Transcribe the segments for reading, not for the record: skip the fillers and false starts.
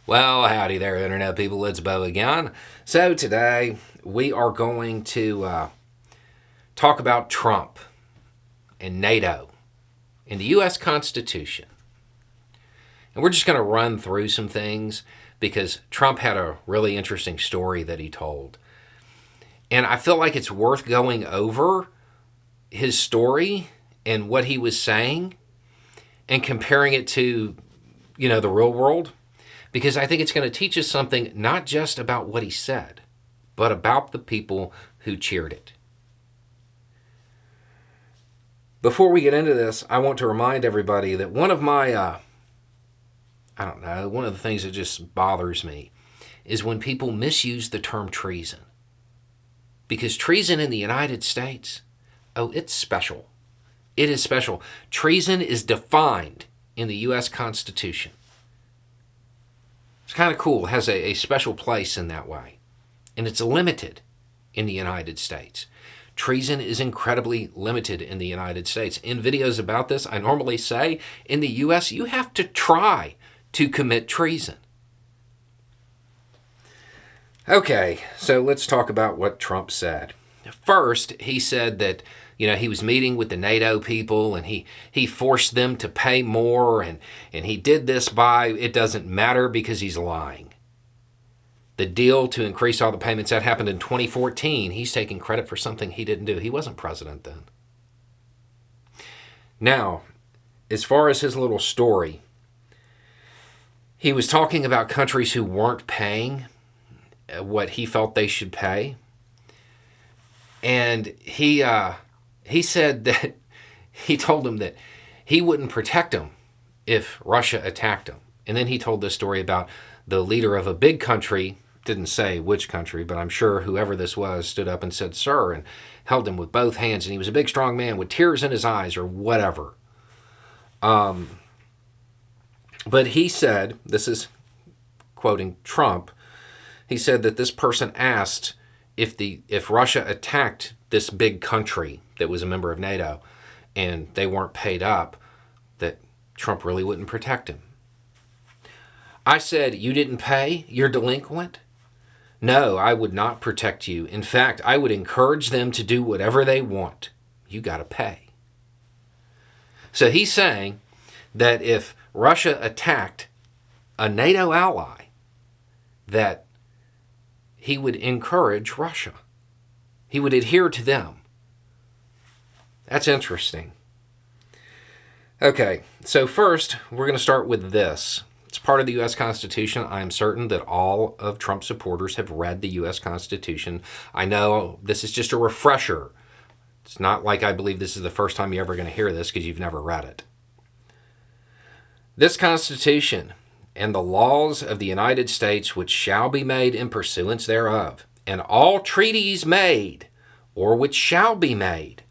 Well, howdy there, Internet people. It's Bo again. So, today we are going to talk about Trump and NATO and the U.S. Constitution. And we're just going to run through some things because Trump had a really interesting story that he told. And I feel like it's worth going over his story and what he was saying and comparing it to, the real world. Because I think it's going to teach us something not just about what he said, but about the people who cheered it. Before we get into this, I want to remind everybody that one of my, one of the things that just bothers me is when people misuse the term treason. Because treason in the United States, it's special. It is special. Treason is defined in the U.S. Constitution. It's kind of cool. It has a special place in that way. And it's limited in the United States. Treason is incredibly limited in the United States. In videos about this, I normally say, in the U.S., you have to try to commit treason. Okay, so let's talk about what Trump said. First, he said that he was meeting with the NATO people and he forced them to pay more and he did this by, it doesn't matter because he's lying. The deal to increase all the payments, that happened in 2014. He's taking credit for something he didn't do. He wasn't president then. Now, as far as his little story, he was talking about countries who weren't paying what he felt they should pay. And he said that he told them that he wouldn't protect them if Russia attacked them. And then he told this story about the leader of a big country, didn't say which country, but I'm sure whoever this was stood up and said, "Sir," and held him with both hands. And he was a big, strong man with tears in his eyes or whatever. But he said, this is quoting Trump, he said that this person asked if Russia attacked this big country that was a member of NATO and they weren't paid up, that Trump really wouldn't protect him. I said, "You didn't pay? You're delinquent?" "No, I would not protect you. In fact, I would encourage them to do whatever they want. You got to pay." So he's saying that if Russia attacked a NATO ally, that he would encourage Russia. He would adhere to them. That's interesting. Okay, so first, we're going to start with this. It's part of the U.S. Constitution. I am certain that all of Trump's supporters have read the U.S. Constitution. I know this is just a refresher. It's not like I believe this is the first time you're ever going to hear this because you've never read it. This Constitution and the laws of the United States which shall be made in pursuance thereof, and all treaties made, or which shall be made,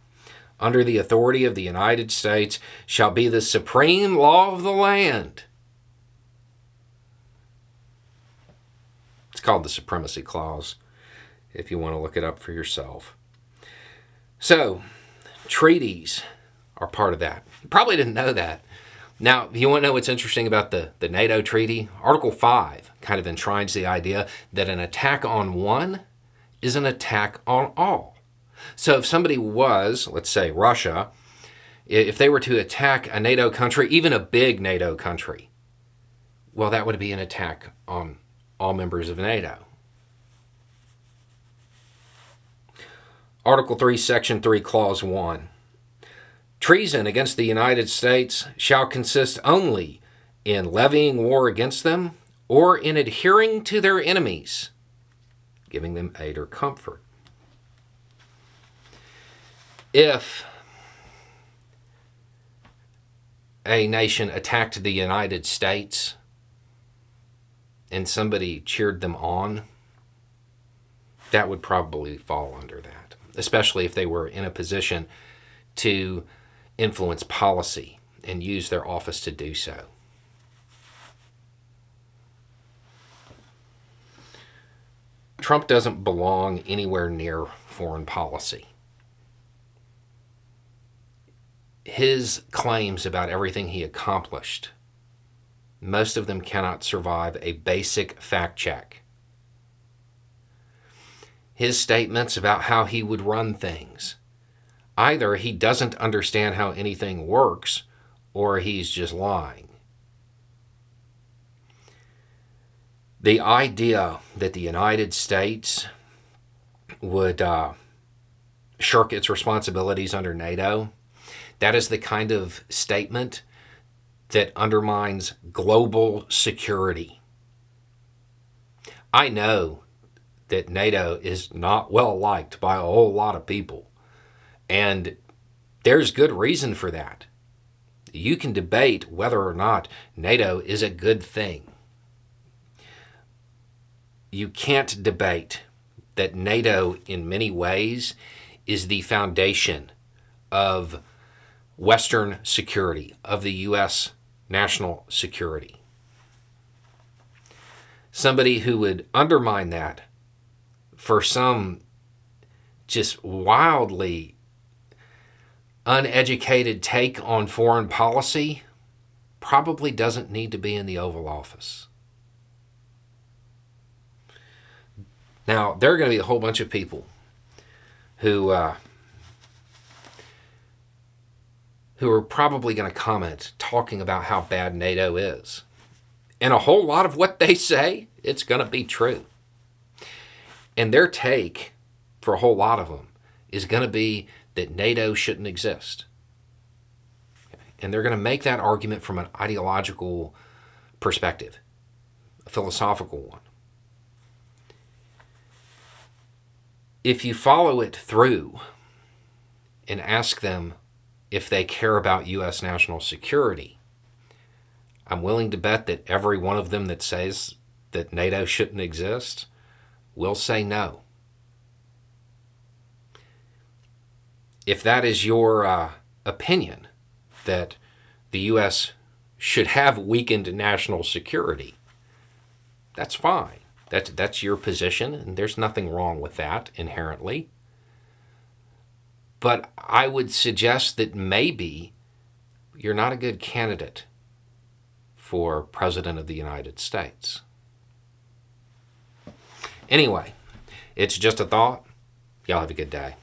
under the authority of the United States, shall be the supreme law of the land. It's called the Supremacy Clause, if you want to look it up for yourself. So, treaties are part of that. You probably didn't know that. Now, if you want to know what's interesting about the NATO treaty, Article 5 kind of enshrines the idea that an attack on one is an attack on all. So if somebody was, let's say Russia, if they were to attack a NATO country, even a big NATO country, well, that would be an attack on all members of NATO. Article 3, Section 3, Clause 1. Treason against the United States shall consist only in levying war against them or in adhering to their enemies, giving them aid or comfort. If a nation attacked the United States and somebody cheered them on, that would probably fall under that, especially if they were in a position to influence policy and use their office to do so. Trump doesn't belong anywhere near foreign policy. His claims about everything he accomplished most of them cannot survive a basic fact check. His statements about how he would run things, either he doesn't understand how anything works, or he's just lying. The idea that the United States would shirk its responsibilities under NATO, that is the kind of statement that undermines global security. I know that NATO is not well liked by a whole lot of people, and there's good reason for that. You can debate whether or not NATO is a good thing. You can't debate that NATO, in many ways, is the foundation of Western security, of the U.S. national security. Somebody who would undermine that for some just wildly uneducated take on foreign policy probably doesn't need to be in the Oval Office. Now, there are going to be a whole bunch of people who are probably going to comment talking about how bad NATO is. And a whole lot of what they say, it's going to be true. And their take, for a whole lot of them, is going to be that NATO shouldn't exist. And they're going to make that argument from an ideological perspective, a philosophical one. If you follow it through and ask them if they care about U.S. national security, I'm willing to bet that every one of them that says that NATO shouldn't exist will say no. If that is your opinion, that the U.S. should have weakened national security, that's fine. That's your position, and there's nothing wrong with that inherently. But I would suggest that maybe you're not a good candidate for President of the United States. Anyway, it's just a thought. Y'all have a good day.